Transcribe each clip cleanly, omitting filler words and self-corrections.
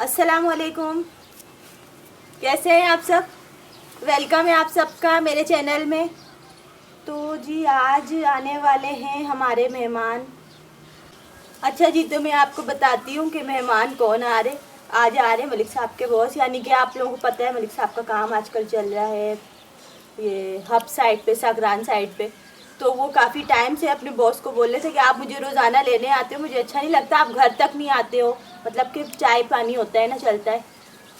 अस्सलाम वालेकुम। कैसे हैं आप सब? वेलकम है आप सबका मेरे चैनल में। तो जी आज आने वाले हैं हमारे मेहमान। अच्छा जी, तो मैं आपको बताती हूँ कि मेहमान कौन आ रहे। आज आ रहे मलिक साहब के बॉस, यानी कि आप लोगों को पता है मलिक साहब का काम आजकल चल रहा है ये हब साइड पे, सकरान साइड पे। तो वो काफ़ी टाइम से अपने बॉस को बोल रहे थे कि आप मुझे रोज़ाना लेने आते हो, मुझे अच्छा नहीं लगता आप घर तक नहीं आते हो। मतलब कि चाय पानी होता है ना, चलता है,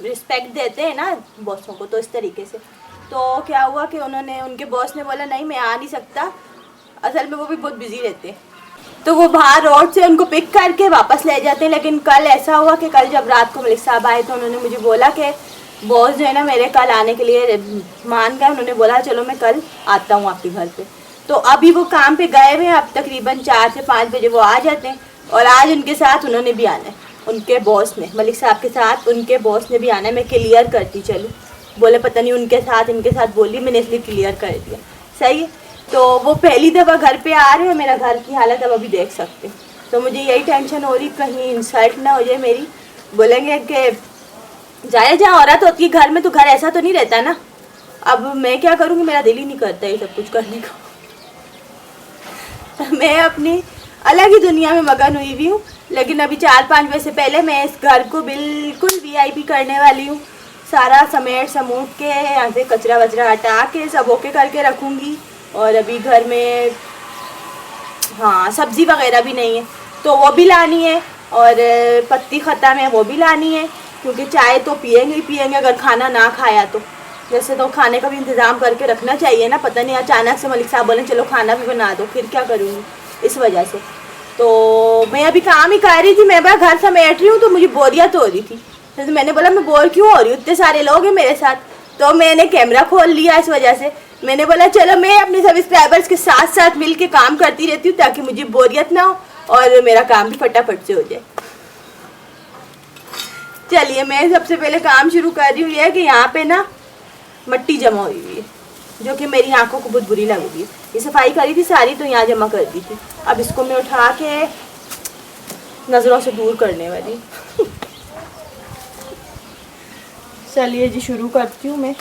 रिस्पेक्ट देते हैं ना बॉसों को, तो इस तरीके से। तो क्या हुआ कि उनके बॉस ने बोला नहीं मैं आ नहीं सकता, असल में वो भी बहुत बिजी रहते हैं। तो वो बाहर रोड से उनको पिक करके वापस ले जाते हैं। लेकिन कल ऐसा हुआ कि कल जब रात को मलिक साहब आए तो उन्होंने मुझे बोला कि बॉस जो है ना मेरे कल आने के लिए मान गए। उन्होंने बोला चलो मैं कल आता हूँ आपके घर पे। तो अभी वो काम पे गए हुए हैं, अब तकरीबन 4 से 5 बजे वो आ जाते हैं। और आज उनके साथ उन्होंने भी आना है, उनके बॉस ने, मलिक साहब के साथ उनके बॉस ने भी आना है। मैं क्लियर करती चलूँ, बोले पता नहीं उनके साथ इनके साथ बोली, मैंने इसलिए क्लियर कर दिया। सही है। तो वो पहली दफ़ा घर पे आ रहे हैं, मेरा घर की हालत अब अभी देख सकते हैं। तो मुझे यही टेंशन हो रही कहीं इंसल्ट ना हो जाए मेरी। बोलेंगे कि जाए जहाँ औरत होती है घर में, तो घर ऐसा तो नहीं रहता ना। अब मैं क्या करूँगी, मेरा दिल ही नहीं करता ये सब कुछ करने का। मैं अपनी अलग ही दुनिया में मगन हुई हुई हूँ। लेकिन अभी 4-5 बजे से पहले मैं इस घर को बिल्कुल वीआईपी करने वाली हूँ। सारा समेट समूट के यहाँ से कचरा वचरा हटा के सब ओके करके रखूँगी। और अभी घर में हाँ सब्ज़ी वगैरह भी नहीं है तो वो भी लानी है, और पत्ती ख़त्म है वो भी लानी है, क्योंकि चाय तो पियेंगे ही पियेंगे अगर खाना ना खाया तो। जैसे तो खाने का भी इंतज़ाम करके रखना चाहिए ना, पता नहीं अचानक से मलिक साहब बोलें चलो खाना भी बना दो, फिर क्या करूँगी, इस वजह से। तो मैं अभी काम ही कर रही थी, मैं बड़ा घर समेट रही हूँ, तो मुझे बोरियत हो रही थी। तो मैंने बोला मैं बोर क्यों हो रही हूँ, इतने सारे लोग हैं मेरे साथ। तो मैंने कैमरा खोल लिया, इस वजह से मैंने बोला चलो मैं अपने सब्सक्राइबर्स के साथ साथ मिल के काम करती रहती हूँ, ताकि मुझे बोरियत ना हो और मेरा काम भी फटाफट से हो जाए। चलिए मैं सबसे पहले काम शुरू कर रही हूँ। यह कि यहाँ पे ना मट्टी जमा हुई हुई है, जो कि मेरी आंखों को बहुत बुरी लग रही है। ये सफाई करी थी सारी, तो यहाँ जमा कर दी थी। अब इसको मैं उठा के नज़रों से दूर करने वाली। चलिए जी शुरू करती हूँ मैं।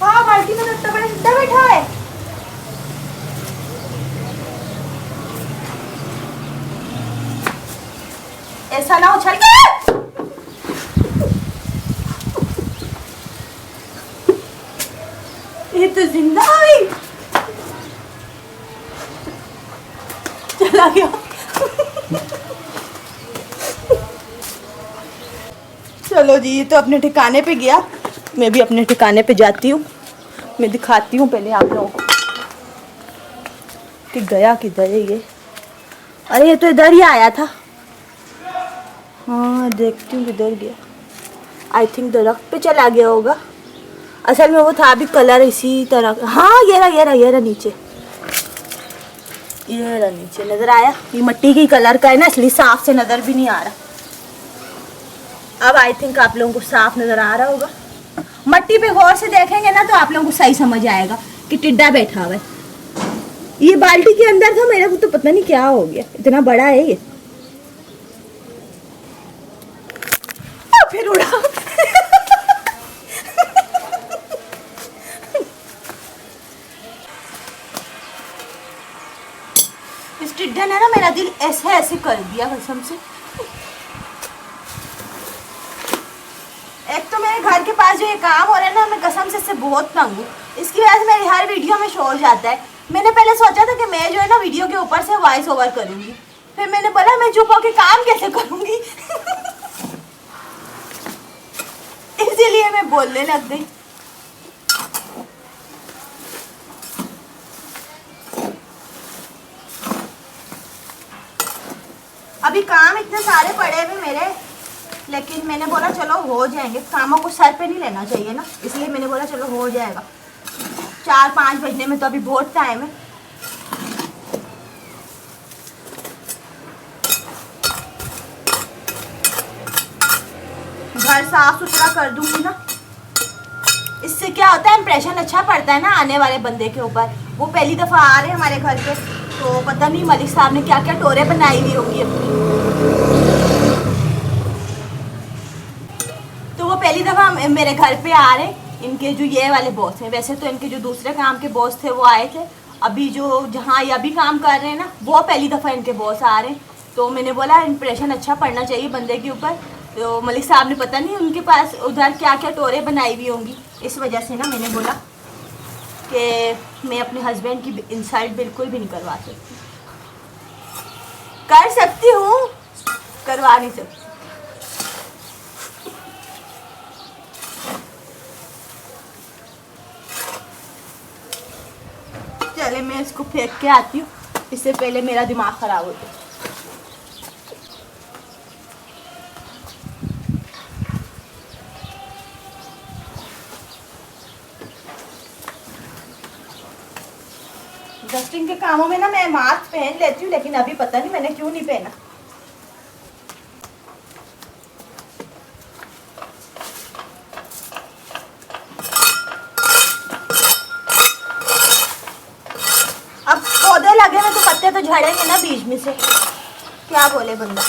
हाँ बाल्टी में इतना बड़ा सीधा बैठा है। ऐसा ना उछल के। ये तो जिंदा हुई, चला गया। चलो जी, ये तो अपने ठिकाने पे गया, मैं भी अपने ठिकाने पे जाती हूँ। मैं दिखाती हूँ पहले आप लोगों को कि गया किधर है ये। अरे ये तो इधर ही आया था। हाँ देखती हूँ किधर गया। आई थिंक दरख्त पे चला गया होगा। असल में वो था भी कलर इसी तरह। हाँ ये रहा नीचे, ये रहा नीचे, नजर आया। ये मिट्टी की कलर का है ना, इसलिए साफ से नजर भी नहीं आ रहा। अब आई थिंक आप लोगों को साफ नजर आ रहा होगा। मट्टी पे गौर से देखेंगे ना तो आप लोगों को सही समझ आएगा कि टिड्डा बैठा हुआ है। ये बाल्टी के अंदर था, मेरे को तो पता नहीं क्या हो गया, इतना बड़ा है ये। फिर उड़ा। इस टिड्डा ने ना मेरा दिल ऐसे ऐसे कर दिया कसम से। एक तो मेरे घर के पास जो ये काम हो रहा है ना, मैं कसम से इससे बहुत तंग हूँ। इसकी वजह से मेरी हर वीडियो में शोर जाता है। मैंने पहले सोचा था कि मैं जो है ना वीडियो के ऊपर से वॉइस ओवर करूँगी, फिर मैंने बोला मैं चुप होकर काम कैसे करूँगी। इसीलिए मैं बोलने लग गई। अभी काम इतने सारे पड़े हुए मेरे, लेकिन मैंने बोला चलो हो जाएंगे। कामों को सर पे नहीं लेना चाहिए ना, इसलिए मैंने बोला चलो हो जाएगा। 4-5 बजने में तो अभी बहुत टाइम है। घर साफ सुथरा कर दूंगी ना, इससे क्या होता है इम्प्रेशन अच्छा पड़ता है ना आने वाले बंदे के ऊपर। वो पहली दफ़ा आ रहे हैं हमारे घर पे, तो पता नहीं मलिक साहब ने क्या क्या टोरे बनाई हुई होंगी अपनी। तो वो पहली दफ़ा मेरे घर पे आ रहे हैं। इनके जो ये वाले बॉस हैं, वैसे तो इनके जो दूसरे काम के बॉस थे वो आए थे, अभी जो जहाँ ये अभी काम कर रहे हैं ना, वो पहली दफ़ा इनके बॉस आ रहे हैं। तो मैंने बोला इम्प्रेशन अच्छा पड़ना चाहिए बंदे के ऊपर। तो मलिक साहब ने पता नहीं उनके पास उधर क्या क्या टोरे बनाई हुई होंगी, इस वजह से ना मैंने बोला कि मैं अपने हस्बैंड की इंसल्ट बिल्कुल भी नहीं करवा सकती। कर सकती हूँ, करवा नहीं सकती। चले मैं इसको फेंक के आती हूँ, इससे पहले मेरा दिमाग ख़राब हो जाए। डस्टिंग के कामों में ना मैं मास्क पहन लेती हूँ, लेकिन अभी पता नहीं मैंने क्यों नहीं पहना। अब पौधे लगे हैं तो पत्ते तो झड़ेंगे ना बीच में से, क्या बोले बंदा।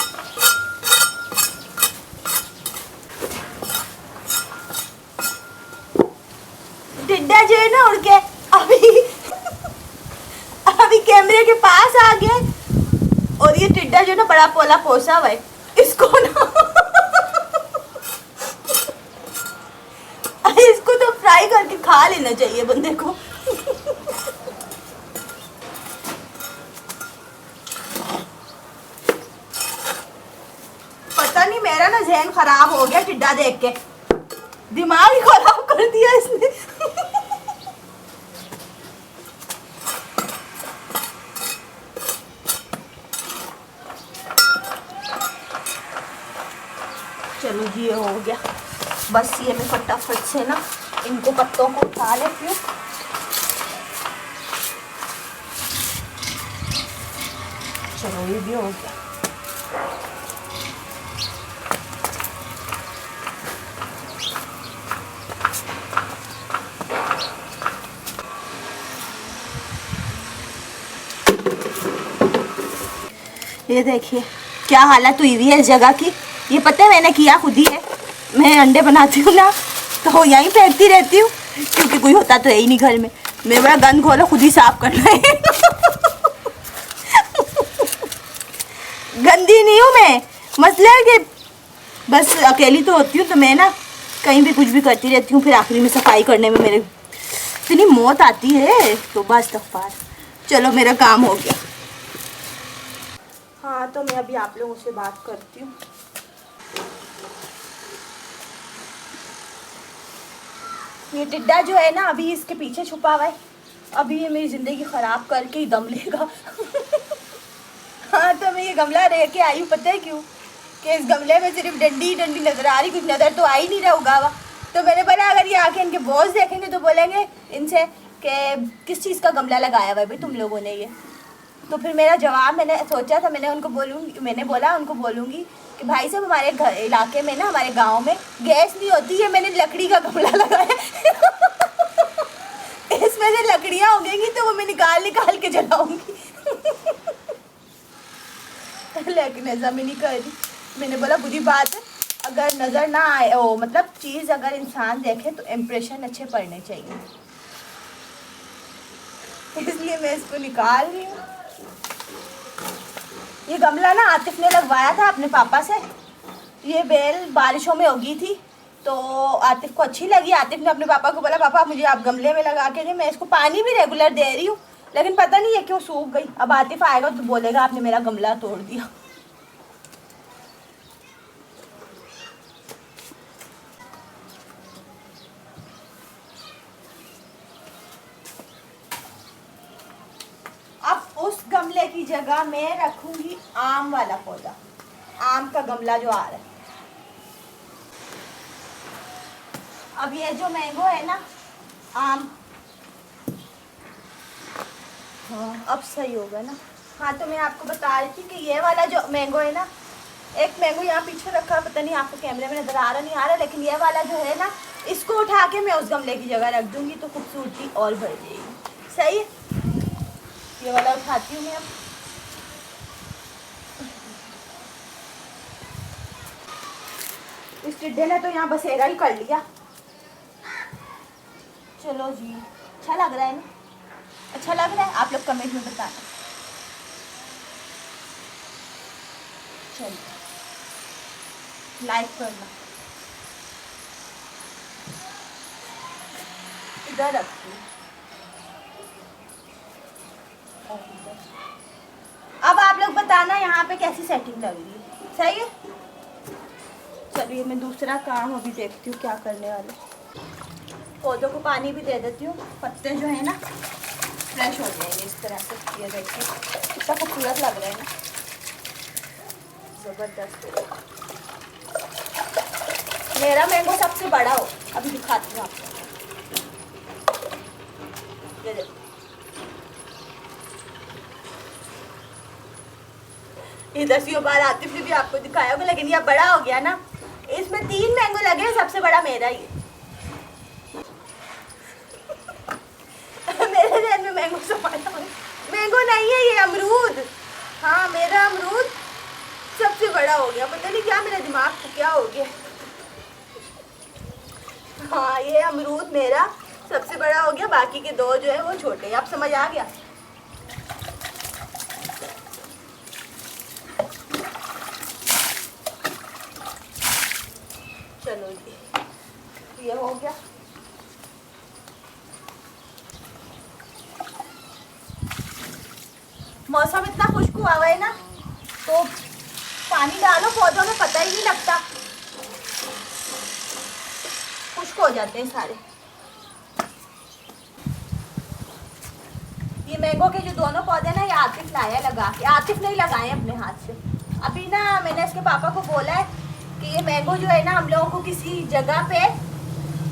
टिड्डा जो है ना उड़ के अभी कैमरे के पास आ गया, और ये टिड्डा जो ना बड़ा पोला पोसा हुआ है, इसको ना इसको तो फ्राई करके खा लेना चाहिए बंदे को। पता नहीं मेरा ना ज़हन खराब हो गया टिड्डा देख के, दिमाग ही खराब कर दिया इसने। चलो जी ये हो गया, बस ये मैं फटाफट से ना इनको पत्तों को उठा लेती हूँ। चलो ये भी हो गया। ये देखिए क्या हालत हुई हुई है इस जगह की। ये पता है मैंने किया खुद ही है, मैं अंडे बनाती हूँ ना तो यहीं फेंकती रहती हूँ, क्योंकि कोई होता तो है ही नहीं घर में। मैं बड़ा गंद खोलो खुद ही साफ करना है। गंदी नहीं हूँ मैं, मसला है कि बस अकेली तो होती हूँ, तो मैं ना कहीं भी कुछ भी करती रहती हूँ, फिर आखिरी में सफाई करने में मेरे इतनी मौत आती है, तो बस तफ़ार। चलो मेरा काम हो गया। हाँ तो मैं अभी आप लोगों से बात करती हूँ। ये टिड्डा जो है ना अभी इसके पीछे छुपा हुआ है, अभी ये मेरी ज़िंदगी ख़राब करके ही दम लेगा। हाँ तो मैं ये गमला लेके आई हूँ, पता है क्यों? कि इस गमले में सिर्फ डंडी डंडी नज़र आ रही, कुछ नज़र तो आ ही नहीं रहा उगा हुआ। तो मैंने बोला अगर ये आके इनके बॉस देखेंगे तो बोलेंगे इनसे कि किस चीज़ का गमला लगाया हुआ है भाई तुम लोगों ने ये। तो फिर मेरा जवाब, मैंने सोचा था मैंने उनको बोलूँगी, मैंने बोला उनको बोलूँगी कि भाई साहब हमारे घर इलाके में ना, हमारे गांव में गैस नहीं होती है, मैंने लकड़ी का गमला लगाया। इसमें से लकड़ियाँ उगेंगी तो वो मैं निकाल निकाल के जलाऊँगी। लेकिन ऐसा मैं नहीं कर रही। मैंने बोला बुरी बात है, अगर नज़र ना आए ओ मतलब चीज़ अगर इंसान देखे तो इम्प्रेशन अच्छे पड़ने चाहिए, इसलिए मैं इसको निकाल रही हूँ। ये गमला ना आतिफ ने लगवाया था अपने पापा से, ये बेल बारिशों में उगी थी तो आतिफ को अच्छी लगी। आतिफ ने अपने पापा को बोला पापा मुझे आप गमले में लगा के दें, मैं इसको पानी भी रेगुलर दे रही हूँ, लेकिन पता नहीं है क्यों सूख गई। अब आतिफ आएगा तो बोलेगा आपने मेरा गमला तोड़ दिया। उस गमले की जगह मैं रखूंगी आम वाला पौधा, आम का गमला जो आ रहा है। अब ये जो मैंगो है ना आम, हाँ अब सही होगा ना। हाँ तो मैं आपको बता रही थी कि ये वाला जो मैंगो है ना, एक मैंगो यहाँ पीछे रखा है, पता नहीं आपको कैमरे में नज़र आ रहा नहीं आ रहा, लेकिन ये वाला जो है ना इसको उठा के मैं उस गमले की जगह रख दूंगी तो खूबसूरती और बढ़ जाएगी। सही है। ये वाला उठाती हूँ मैं अब। इस टिड्डे ने तो यहाँ बसेरा ही कर लिया। चलो जी, अच्छा लग रहा है ना? अच्छा लग रहा है? आप लोग कमेंट में बताना। चलो लाइक करना। इधर रखती हूँ। अब आप लोग बताना यहाँ पे कैसी सेटिंग लग रही है। सही है? चलिए मैं दूसरा काम अभी देखती हूँ क्या करने वाले। पौधों को पानी भी दे देती हूँ, पत्ते जो है ना फ्रेश हो जाएंगे इस तरह से। ये देखिए कितना खूबसूरत लग रहा है ना, ज़बरदस्त। मेरा मैंगो सबसे बड़ा हो, अभी दिखाती हूँ आपको। ये देखो, ये 10 बार आतिफ ने भी आपको दिखाया होगा, लेकिन ये बड़ा हो गया ना। इसमें 3 मैंगो लगे, सबसे बड़ा मेरा ही है। मेरे जहन में मैंगो समाया हुआ है। मैंगो नहीं है ये, अमरूद। हाँ मेरा अमरूद सबसे बड़ा हो गया, पता नहीं क्या मेरे दिमाग को क्या हो गया। हाँ ये अमरूद मेरा सबसे बड़ा हो गया, बाकी के 2 जो है वो छोटे हैं। आप समझ आ गया? चलो जी, ये हो गया। मौसम इतना खुश्क हुआ है ना, तो पानी डालो पौधों में, पता ही नहीं लगता, खुश्क हो जाते हैं सारे। ये मैंगो के जो दोनों पौधे ना, ये आतिफ लाया लगा के। आतिफ नहीं लगाए अपने हाथ से। अभी ना मैंने इसके पापा को बोला है कि ये मैंगो जो है ना, हम लोगों को किसी जगह पे,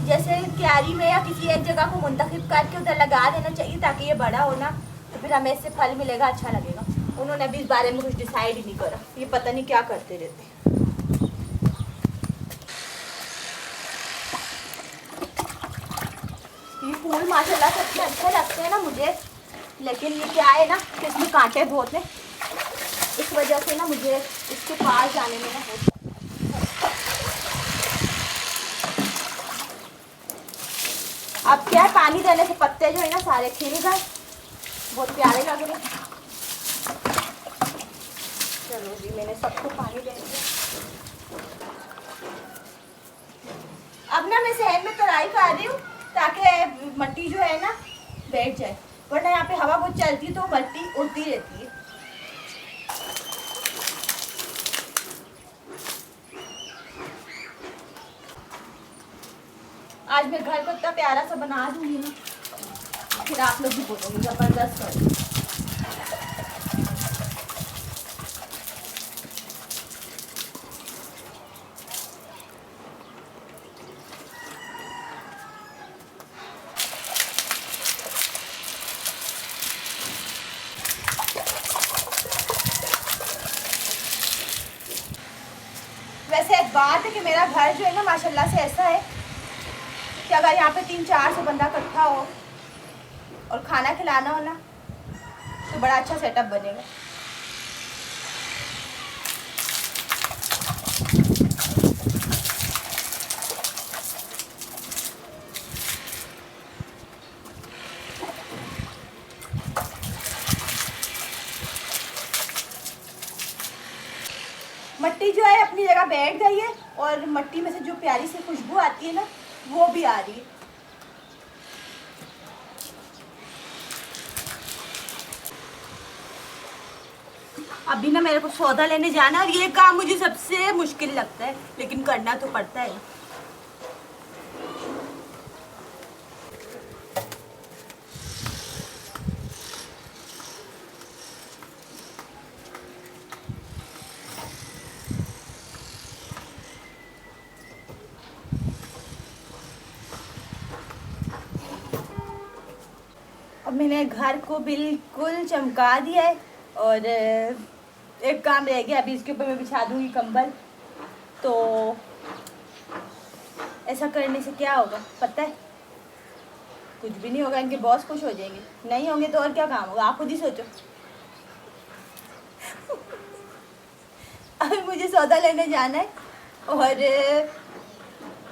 जैसे क्यारी में या किसी एक जगह को मुंतखब करके उधर लगा देना चाहिए, ताकि ये बड़ा हो ना, तो फिर हमें इससे फल मिलेगा, अच्छा लगेगा। उन्होंने अभी इस बारे में कुछ डिसाइड ही नहीं करा। ये पता नहीं क्या करते रहते हैं। ये फूल माशाल्लाह से इतने अच्छे लगते हैं ना मुझे, लेकिन ये क्या है ना कि इसमें कांटे बहुत हैं, इस वजह से ना मुझे इसके पास जाने में ना हो। अब क्या है, पानी देने से पत्ते जो है ना सारे खिल गए, बहुत प्यारे लग रहे हैं। चलो जी, मैंने सबको पानी दे दिया। अब ना मैं सहन में तराई कर रही हूँ, ताकि मट्टी जो है ना बैठ जाए, वरना यहाँ पे हवा बहुत चलती है तो मट्टी उड़ती रहती है। आज मैं घर को इतना प्यारा सा बना दूंगी ना, फिर आप लोग भी बोलोगे जबरदस्त कर। वैसे एक बात है कि मेरा घर जो है ना माशाल्लाह से ऐसा है कि अगर यहाँ पे 300-400 बंदा इकट्ठा हो और खाना खिलाना हो ना, तो बड़ा अच्छा सेटअप बनेगा। मट्टी जो है अपनी जगह बैठ गई है, और मट्टी में से जो प्यारी सी खुशबू आती है ना, वो भी आ रही है। अभी ना मेरे को सौदा लेने जाना, और ये काम मुझे सबसे मुश्किल लगता है, लेकिन करना तो पड़ता है। अब मैंने घर को बिल्कुल चमका दिया है, और एक काम रह गया, अभी इसके ऊपर मैं बिछा दूंगी कंबल। तो ऐसा करने से क्या होगा पता है, कुछ भी नहीं होगा, इनके बॉस खुश हो जाएंगे। नहीं होंगे तो और क्या काम होगा, आप खुद ही सोचो। अभी मुझे सौदा लेने जाना है और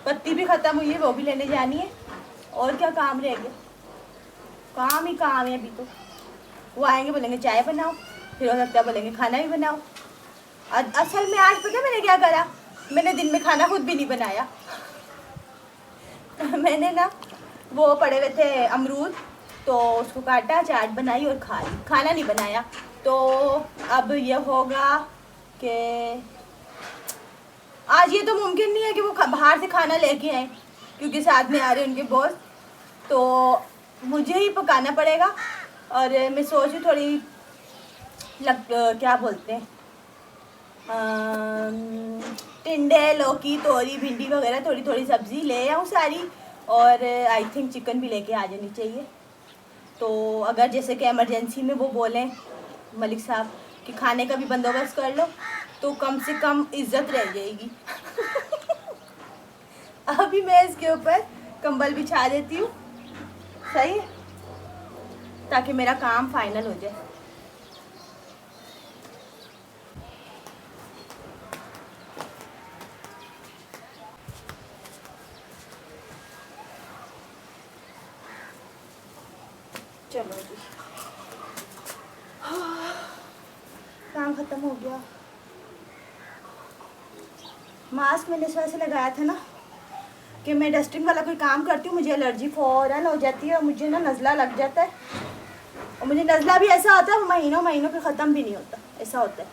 पत्ती भी ख़त्म हुई है, वो भी लेने जानी है। और क्या काम रह गया, काम ही काम है। अभी तो वो आएंगे, बोलेंगे चाय बनाओ, फिर हो सकता है बोलेंगे खाना भी बनाओ। असल में आज पता मैंने क्या करा, मैंने दिन में खाना खुद भी नहीं बनाया। मैंने ना वो पड़े हुए थे अमरूद, तो उसको काटा, चाट बनाई और खा ली, खाना नहीं बनाया। तो अब ये होगा कि आज ये तो मुमकिन नहीं है कि वो बाहर से खाना लेके आए, क्योंकि साथ में आ रहे हैं उनके बॉस, तो मुझे ही पकाना पड़ेगा। और मैं सोच रही थोड़ी क्या बोलते हैं, टिंडे, लौकी, तोरी, भिंडी वगैरह थोड़ी थोड़ी सब्ज़ी ले आऊँ सारी, और आई थिंक चिकन भी लेके आ जानी चाहिए। तो अगर जैसे कि इमरजेंसी में वो बोलें मलिक साहब कि खाने का भी बंदोबस्त कर लो, तो कम से कम इज्जत रह जाएगी। अभी मैं इसके ऊपर कंबल बिछा देती हूँ, सही है, ताकि मेरा काम फाइनल हो जाए। चलो जी, काम ख़त्म हो गया। मास्क मैंने इस वजह से लगाया था ना कि मैं डस्टिंग वाला कोई काम करती हूँ, मुझे एलर्जी फ़ौरन हो जाती है और मुझे ना नज़ला लग जाता है। और मुझे नज़ला भी ऐसा होता है महीनों महीनों पे ख़त्म भी नहीं होता, ऐसा होता है।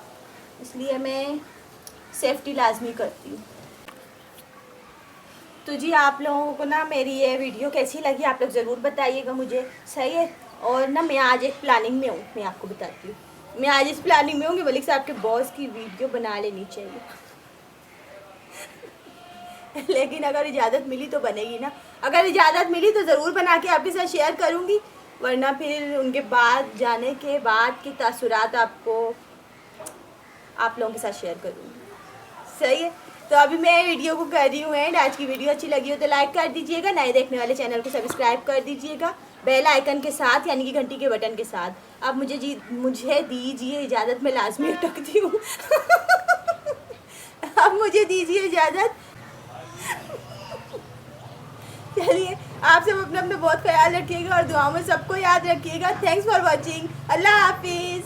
इसलिए मैं सेफ्टी लाजमी करती हूँ। तो जी आप लोगों को ना मेरी ये वीडियो कैसी लगी आप लोग ज़रूर बताइएगा मुझे, सही है। और ना मैं आज एक प्लानिंग में हूँ, मैं आपको बताती हूँ। मैं आज इस प्लानिंग में हूँ कि मलिक साहब के बॉस की वीडियो बना लेनी चाहिए। लेकिन अगर इजाज़त मिली तो बनेगी ना, अगर इजाज़त मिली तो ज़रूर बना के आपके साथ शेयर करूँगी, वरना फिर उनके बाद जाने के बाद के तासुरात आपको आप लोगों के साथ शेयर करूँगी, सही है। तो अभी मैं वीडियो को कर रही हूँ एंड। आज की वीडियो अच्छी लगी हो तो लाइक कर दीजिएगा, नए देखने वाले चैनल को सब्सक्राइब कर दीजिएगा बेल आइकन के साथ, यानी कि घंटी के बटन के साथ। अब मुझे दीजिए इजाज़त, मैं लाजमी अटकती हूँ। अब मुझे दीजिए इजाज़त। चलिए, आप सब अपना अपना बहुत ख्याल रखिएगा और दुआओं में सबको याद रखिएगा। थैंक्स फॉर वॉचिंग, अल्लाह हाफिज़।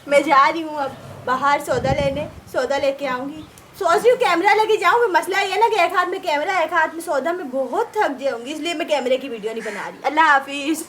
मैं जा रही हूँ अब बाहर सौदा लेके आऊँगी। सोच रही हूँ कैमरा लेके जाऊँ, मसला ये ना कि एक हाथ में कैमरा एक हाथ में सौदा, मैं बहुत थक जाऊँगी, इसलिए मैं कैमरे की वीडियो नहीं बना रही। अल्लाह हाफिज़।